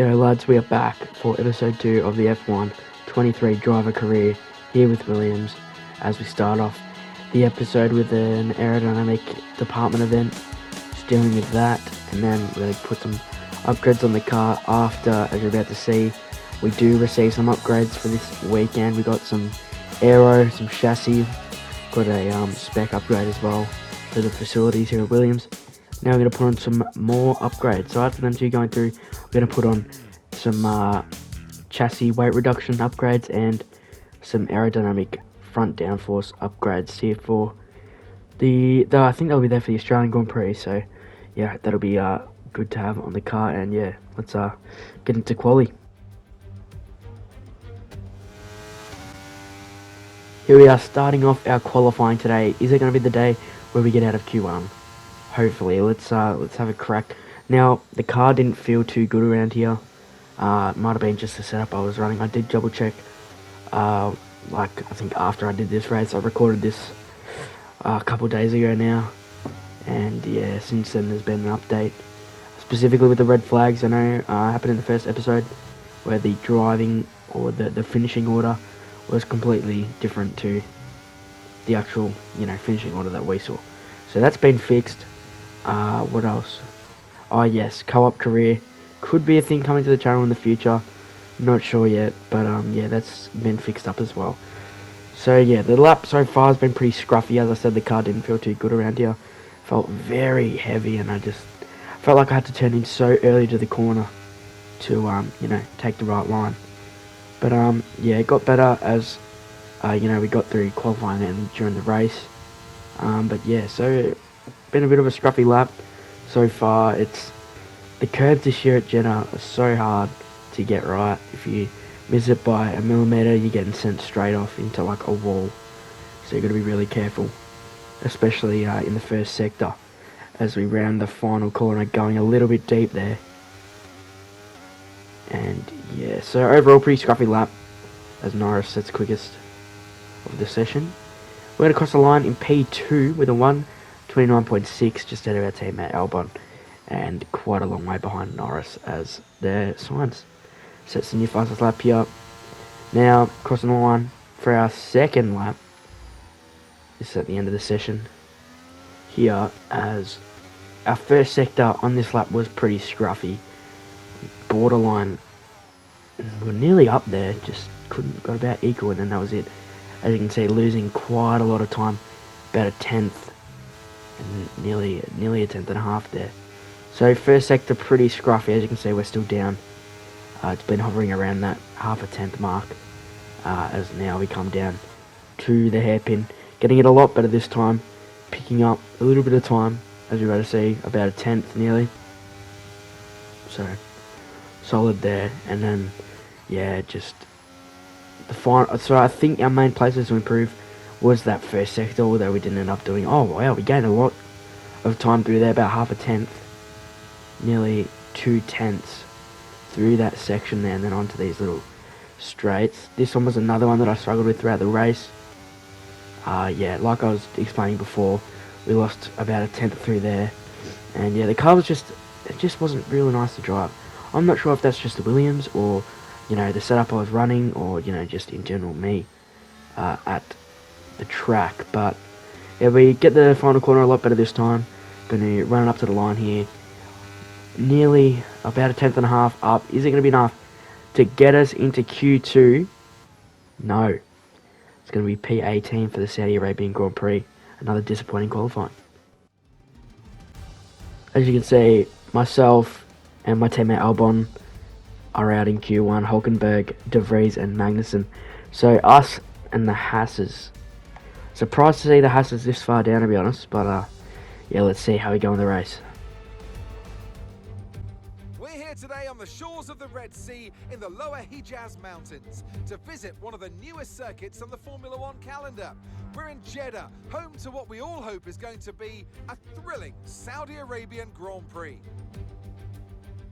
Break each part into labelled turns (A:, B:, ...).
A: G'day lads, we are back for episode 2 of the F123 driver career here with Williams as we start off the episode with an aerodynamic department event, just dealing with that, and then we're going to put some upgrades on the car after, as you're about to see. We do receive some upgrades for this weekend. We got some aero, some chassis, got a spec upgrade as well for the facilities here at Williams. Now we're going to put on some more upgrades. So after them two going through, we're going to put on some chassis weight reduction upgrades and some aerodynamic front downforce upgrades here for I think they'll be there for the Australian Grand Prix. So yeah, that'll be good to have on the car. And yeah, let's get into quali. Here we are starting off our qualifying today. Is it going to be the day where we get out of Q1? Hopefully, let's have a crack. Now, the car didn't feel too good around here. It might have been just the setup I was running. I did double check, I think after I did this race. I recorded this a couple days ago now. And yeah, since then there's been an update. Specifically with the red flags, I know happened in the first episode, where the driving or the finishing order was completely different to the actual, finishing order that we saw. So that's been fixed. What else? Oh yes, co-op career could be a thing coming to the channel in the future. Not sure yet, but yeah, that's been fixed up as well. So yeah, the lap so far has been pretty scruffy. As I said, the car didn't feel too good around here. Felt very heavy, and I just felt like I had to turn in so early to the corner to take the right line. But yeah, it got better as we got through qualifying and during the race. But yeah, so been a bit of a scruffy lap so far. It's the curbs this year at Jeddah are so hard to get right. If you miss it by a millimeter, you're getting sent straight off into like a wall. So you got to be really careful, especially in the first sector as we round the final corner, going a little bit deep there. And yeah, so overall pretty scruffy lap as Norris sets quickest of the session. We're going to cross the line in P2 with a 1:29.6 just ahead of our teammate Albon, and quite a long way behind Norris as their Sainz sets the new fastest lap here. Now crossing the line for our second lap. This is at the end of the session here, as our first sector on this lap was pretty scruffy. Borderline, we're nearly up there, just got about equal, and then that was it. As you can see, losing quite a lot of time, about a tenth, and nearly a tenth and a half there. So first sector pretty scruffy. As you can see, we're still down. It's been hovering around that half a tenth mark, as now we come down to the hairpin, getting it a lot better this time, picking up a little bit of time, as you're about to see, about a tenth nearly. So solid there, and then yeah, just the final. So I think our main places to improve was that first sector, although we didn't end up doing. Oh wow, we gained a lot of time through there, about half a tenth, nearly 2/10 through that section there, and then onto these little straights. This one was another one that I struggled with throughout the race. Yeah, like I was explaining before, we lost about a tenth through there, and yeah, the car was it just wasn't really nice to drive. I'm not sure if that's just the Williams or the setup I was running, or just in general me at the track. But yeah, we get the final corner a lot better this time. Gonna run up to the line here, nearly about a tenth and a half up. Is it gonna be enough to get us into Q2? No, it's gonna be P18 for the Saudi Arabian Grand Prix. Another disappointing qualifying. As you can see, myself and my teammate Albon are out in Q1, Hulkenberg, De Vries and Magnussen. So us and the Hasses. Surprised to see the Hasses this far down, to be honest, but yeah, let's see how we go in the race.
B: We're here today on the shores of the Red Sea in the lower Hijaz Mountains to visit one of the newest circuits on the Formula One calendar. We're in Jeddah, home to what we all hope is going to be a thrilling Saudi Arabian Grand Prix.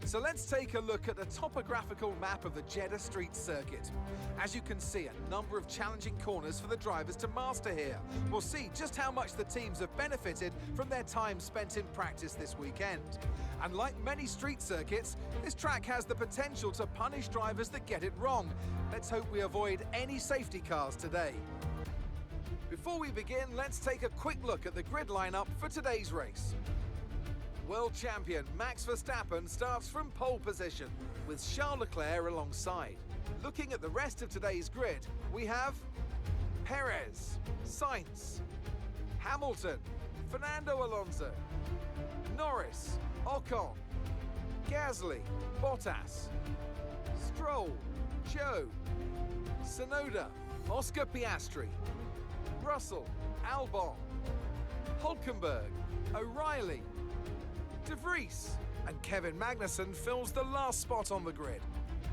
B: So let's take a look at the topographical map of the Jeddah street circuit. As you can see, a number of challenging corners for the drivers to master here. We'll see just how much the teams have benefited from their time spent in practice this weekend. And like many street circuits, this track has the potential to punish drivers that get it wrong. Let's hope we avoid any safety cars today. Before we begin, let's take a quick look at the grid lineup for today's race. World champion Max Verstappen starts from pole position, with Charles Leclerc alongside. Looking at the rest of today's grid, we have Perez, Sainz, Hamilton, Fernando Alonso, Norris, Ocon, Gasly, Bottas, Stroll, Zhou, Tsunoda, Oscar Piastri, Russell, Albon, Hulkenberg, O'Reilly, De Vries, and Kevin Magnussen fills the last spot on the grid.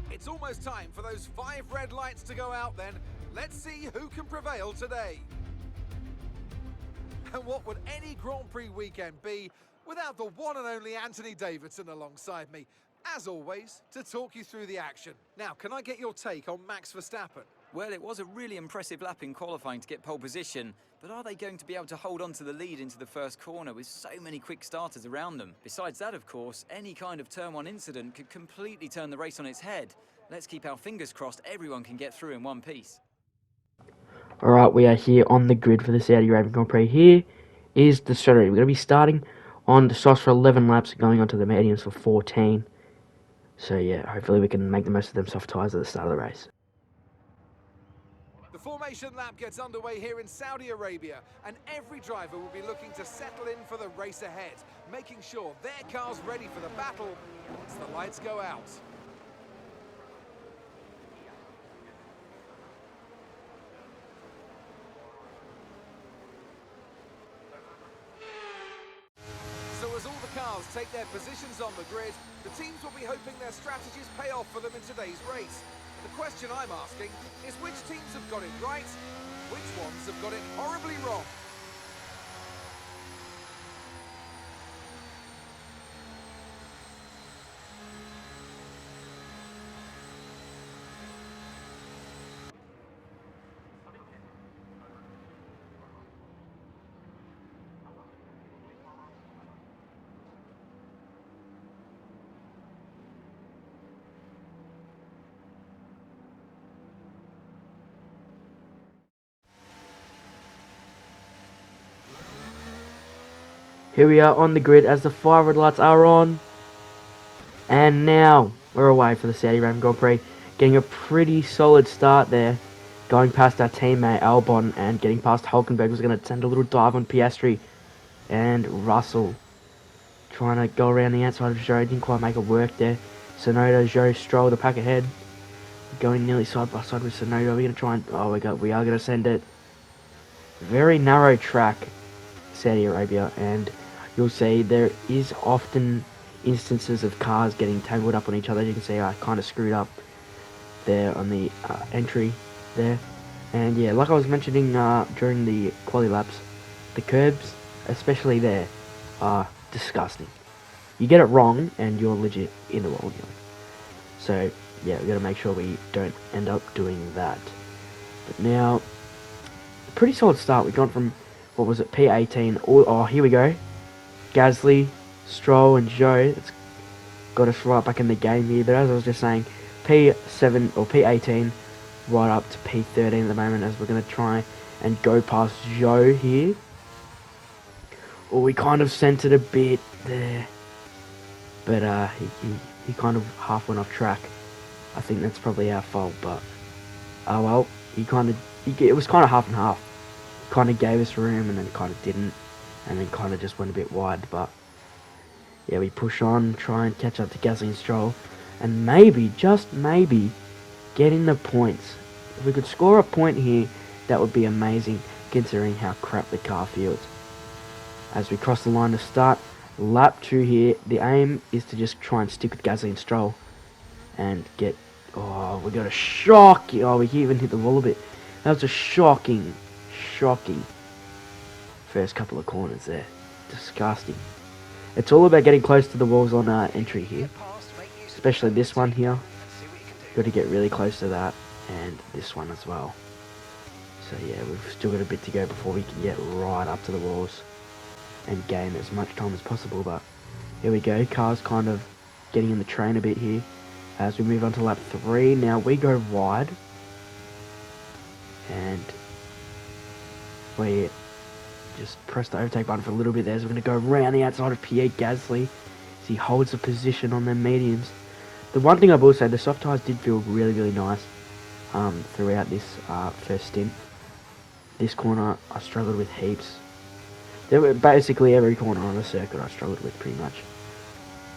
B: It's almost time for those 5 red lights to go out then. Let's see who can prevail today. And what would any Grand Prix weekend be without the one and only Anthony Davidson alongside me, as always, to talk you through the action. Now, can I get your take on Max Verstappen?
C: Well, it was a really impressive lap in qualifying to get pole position, but are they going to be able to hold on to the lead into the first corner with so many quick starters around them? Besides that, of course, any kind of turn 1 incident could completely turn the race on its head. Let's keep our fingers crossed everyone can get through in one piece.
A: Alright, we are here on the grid for the Saudi Arabian Grand Prix. Here is the strategy. We're going to be starting on the softs for 11 laps, going on to the mediums for 14. So yeah, hopefully we can make the most of them soft tyres at the start of the race.
B: The formation lap gets underway here in Saudi Arabia, and every driver will be looking to settle in for the race ahead, making sure their car's ready for the battle once the lights go out. So as all the cars take their positions on the grid, the teams will be hoping their strategies pay off for them in today's race. The question I'm asking is which teams have got it right, which ones have got it horribly wrong?
A: Here we are on the grid as the 5 red lights are on. And now we're away for the Saudi Arabian Grand Prix. Getting a pretty solid start there. Going past our teammate Albon and getting past Hulkenberg. Was going to send a little dive on Piastri. And Russell trying to go around the outside of Zhou. Didn't quite make it work there. Tsunoda, Zhou, Stroll, the pack ahead. Going nearly side by side with Tsunoda. We're going to try and... Oh, we are going to send it. Very narrow track, Saudi Arabia, and you'll see there is often instances of cars getting tangled up on each other. As you can see, I kind of screwed up there on the entry there. And yeah, like I was mentioning during the quali laps, the curbs, especially there, are disgusting. You get it wrong and you're legit in the wall. So yeah, we got to make sure we don't end up doing that. But now, pretty solid start. We've gone from, what was it, P18. Oh, here we go. Gasly, Stroll, and Zhou. It's got us right back in the game here. But as I was just saying, P7 or P18 right up to P13 at the moment, as we're going to try and go past Zhou here. Or we kind of centered a bit there, but he kind of half went off track. I think that's probably our fault, but oh well. It was kind of half and half. Kind of gave us room and then kind of didn't, and then kind of just went a bit wide. But yeah, we push on, try and catch up to Gasly and Stroll, and maybe, just maybe, get in the points. If we could score a point here, that would be amazing, considering how crap the car feels. As we cross the line to start lap 2 here, the aim is to just try and stick with Gasly and Stroll and get... Oh, we got a shocking... Oh, we even hit the wall a bit. That was a shocking first couple of corners there. Disgusting. It's all about getting close to the walls on entry here. especially this one here. Got to get really close to that, and this one as well. So yeah, we've still got a bit to go before we can get right up to the walls and gain as much time as possible. But here we go, cars kind of getting in the train a bit here as we move on to lap 3. Now we go wide, and we just press the overtake button for a little bit there. So we're going to go around the outside of Pierre Gasly as he holds a position on their mediums. The one thing I will say, the soft tyres did feel really, really nice throughout this first stint. This corner I struggled with heaps. There were basically every corner on the circuit I struggled with pretty much.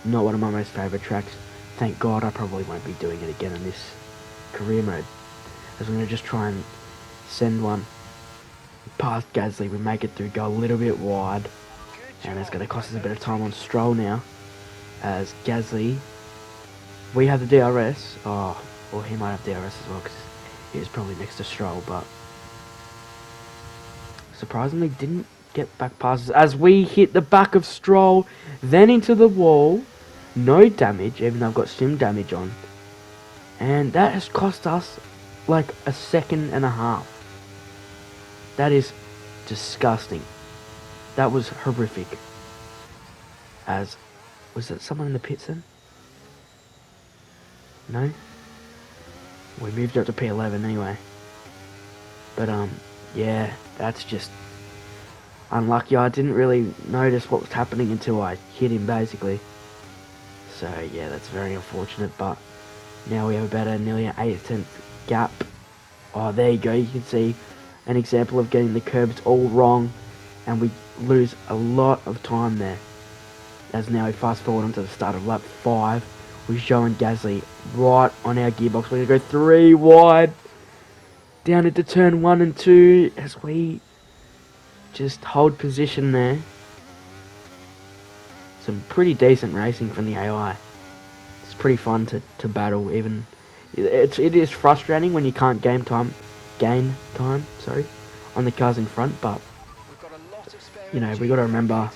A: Not one of my most favourite tracks. Thank God I probably won't be doing it again in this career mode, as we're going to just try and send one past Gasly. We make it through, go a little bit wide, and it's going to cost us a bit of time on Stroll now, as Gasly, we have the DRS. Oh, well, he might have DRS as well because he was probably next to Stroll, but surprisingly didn't get back past us as we hit the back of Stroll, then into the wall. No damage, even though I've got sim damage on, and that has cost us like a second and a half. That is disgusting. That was horrific. As was it someone in the pits then? No? We moved up to P11 anyway. But yeah, that's just unlucky. I didn't really notice what was happening until I hit him basically. So yeah, that's very unfortunate, but now we have about a nearly an 8th gap. Oh, there you go, you can see an example of getting the curbs all wrong, and we lose a lot of time there. As now we fast forward onto the start of lap 5 with Zhou and Gasly right on our gearbox. We're going to go 3 wide down into turn 1 and 2 as we just hold position there. Some pretty decent racing from the AI. It's pretty fun to battle. Even it is frustrating when you can't gain time on the cars in front, but you know, we got to remember,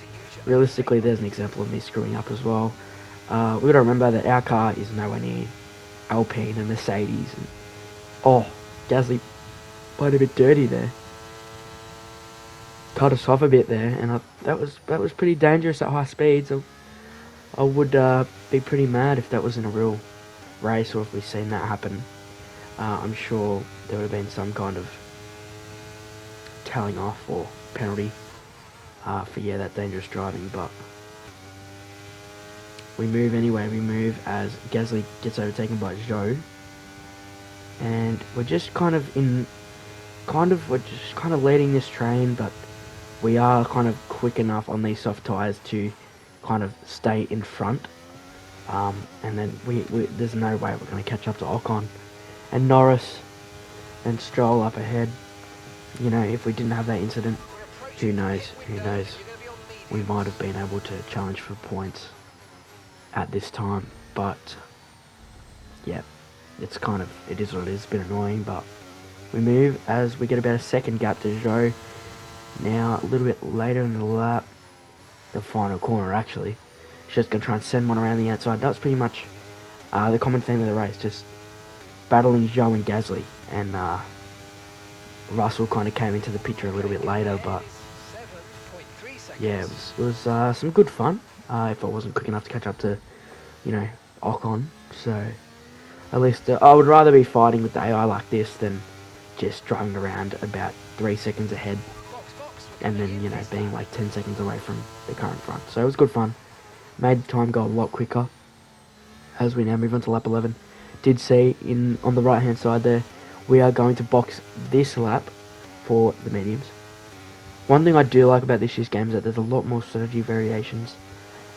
A: realistically there's an example of me screwing up as well. We got to remember that our car is nowhere near Alpine and Mercedes, and oh, Gasly played a bit dirty there, cut us off a bit there, and that was pretty dangerous at high speeds. I would be pretty mad if that was in a real race, or if we've seen that happen. I'm sure there would have been some kind of telling off or penalty for that dangerous driving, but we move anyway. We move as Gasly gets overtaken by Zhou, and we're just kind of leading this train, but we are kind of quick enough on these soft tyres to kind of stay in front, and then we there's no way we're going to catch up to Ocon and Norris and Stroll up ahead. You know, if we didn't have that incident, who knows, we might have been able to challenge for points at this time. But yeah, it is what it is. A bit annoying, but we move as we get about a second gap to Zhou. Now a little bit later in the lap, the final corner actually, she's just going to try and send one around the outside. That's pretty much the common theme of the race, just battling Zhou and Gasly, and Russell kind of came into the picture a little bit later, but yeah, it was some good fun if I wasn't quick enough to catch up to, Ocon. So at least I would rather be fighting with the AI like this than just driving around about 3 seconds ahead and then, being like 10 seconds away from the car in front. So it was good fun. Made the time go a lot quicker. As we now move on to lap 11. Did see on the right hand side there, we are going to box this lap for the mediums. One thing I do like about this year's game is that there's a lot more strategy variations.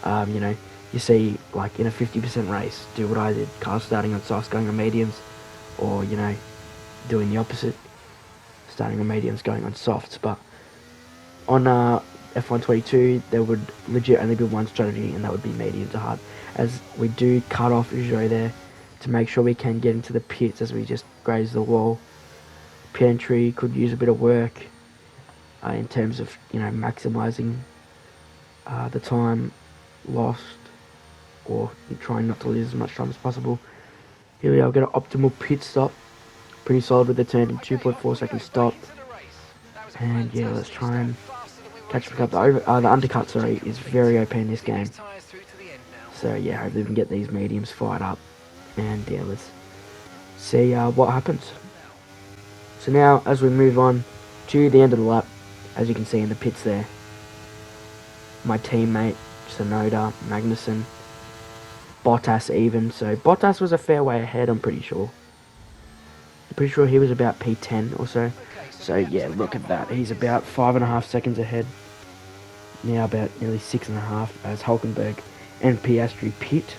A: You see, like in a 50% race, do what I did, cars starting on softs, going on mediums, or, doing the opposite, starting on mediums, going on softs. But on F123, there would legit only be one strategy, and that would be medium to hard, as we do cut off Zhou there to make sure we can get into the pits as we just graze the wall. Pit entry could use a bit of work in terms of, maximising the time lost. or trying not to lose as much time as possible. Here we are, get an optimal pit stop. Pretty solid with the turn in 2.4 second stop. And yeah, let's try and catch back up. The undercut, sorry, is very OP in this game. So yeah, hopefully we can get these mediums fired up. And yeah, let's see what happens. So now, as we move on to the end of the lap, as you can see in the pits there, my teammate, Tsunoda, Magnussen, Bottas even. So Bottas was a fair way ahead, I'm pretty sure. I'm pretty sure he was about P10 or so. So yeah, look at that. He's about 5.5 seconds ahead. Now about nearly 6.5 as Hulkenberg and Piastri pit.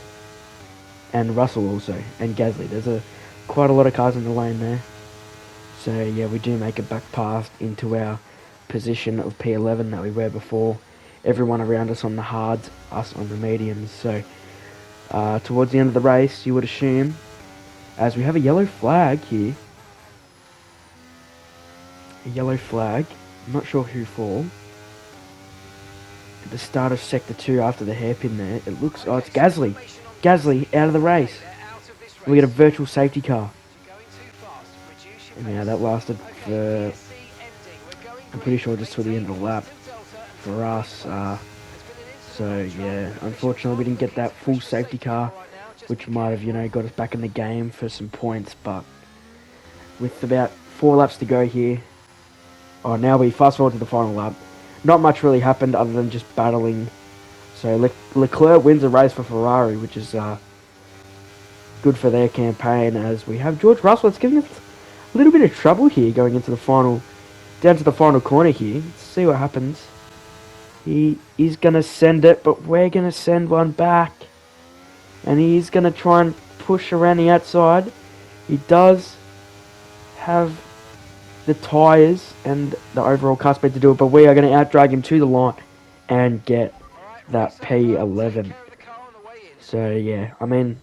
A: And Russell also. And Gasly. There's quite a lot of cars in the lane there. So yeah, we do make it back past into our position of P11 that we were before. Everyone around us on the hards, us on the mediums. So towards the end of the race, you would assume, as we have a yellow flag here. A yellow flag. I'm not sure who for. At the start of Sector 2 after the hairpin there, it looks... Oh, it's Gasly. Gasly out of the race. We get a virtual safety car. And now that lasted for... I'm pretty sure just till the end of the lap for us. So yeah, unfortunately we didn't get that full safety car, which might have, got us back in the game for some points. But with about 4 laps to go here, now we fast forward to the final lap. Not much really happened other than just battling. So Leclerc wins a race for Ferrari, which is good for their campaign, as we have George Russell. It's giving us a little bit of trouble here going into the final, down to the final corner here. Let's see what happens. He is going to send it, but we're going to send one back. And he's going to try and push around the outside. He does have the tyres and the overall car speed to do it, but we are going to outdrag him to the line and get that P11. So yeah, I mean,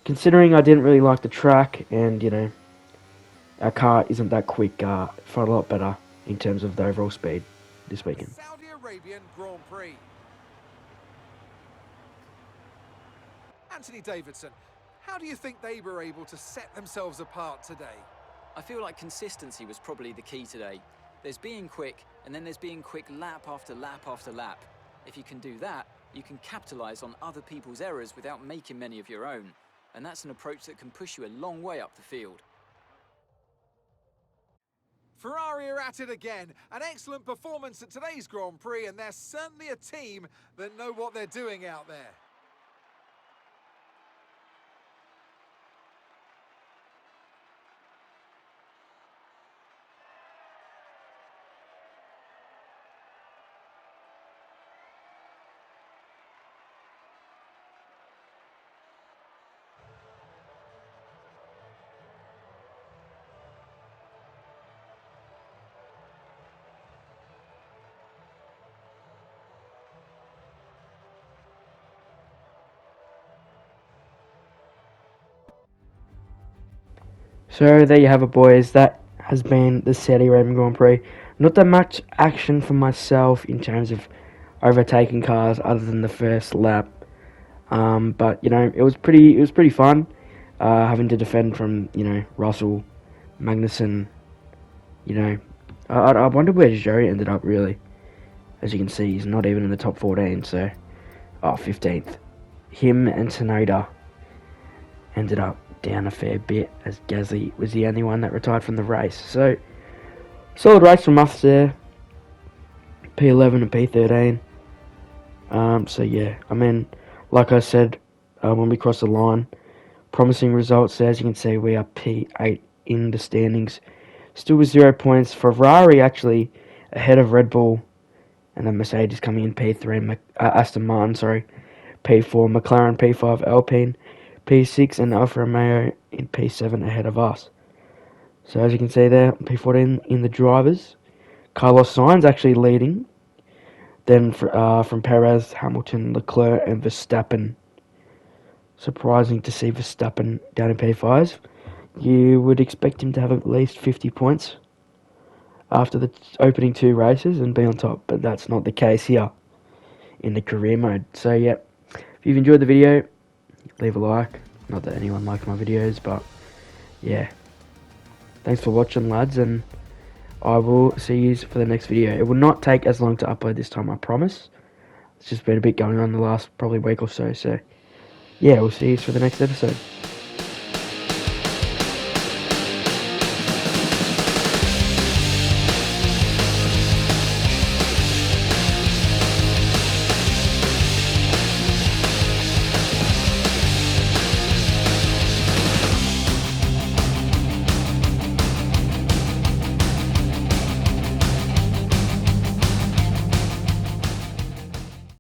A: considering I didn't really like the track and, our car isn't that quick, felt a lot better in terms of the overall speed this weekend.
B: Saudi Arabian Grand Prix. Anthony Davidson, how do you think they were able to set themselves apart today?
C: I feel like consistency was probably the key today. There's being quick, and then there's being quick lap after lap after lap. If you can do that, you can capitalise on other people's errors without making many of your own. And that's an approach that can push you a long way up the field.
B: Ferrari are at it again. An excellent performance at today's Grand Prix, and they're certainly a team that know what they're doing out there.
A: So there you have it, boys. That has been the Saudi Arabian Grand Prix. Not that much action for myself in terms of overtaking cars other than the first lap. But it was pretty fun. Having to defend from Russell, Magnussen. I wonder where Zhou ended up really. As you can see, he's not even in the top 14. So 15th. Him and Tsunoda ended up down a fair bit, as Gasly was the only one that retired from the race. So solid race from us there. P11 and P13. So yeah, I mean, like I said, when we cross the line, promising results there. As you can see, we are P8 in the standings, still with 0 points. Ferrari actually ahead of Red Bull, and then Mercedes coming in P3, Aston Martin, sorry, P4, McLaren P5, Alpine P6, and Alfa Romeo in P7 ahead of us. So as you can see there, P14 in the drivers. Carlos Sainz actually leading. Then from Perez, Hamilton, Leclerc, and Verstappen. Surprising to see Verstappen down in P5. You would expect him to have at least 50 points after the opening 2 races and be on top, but that's not the case here in the career mode. So yeah, If you've enjoyed the video, leave a like. Not that anyone likes my videos, but yeah. Thanks for watching, lads, and I will see you for the next video. It will not take as long to upload this time, I promise. It's just been a bit going on the last probably week or so, so yeah, we'll see you for the next episode.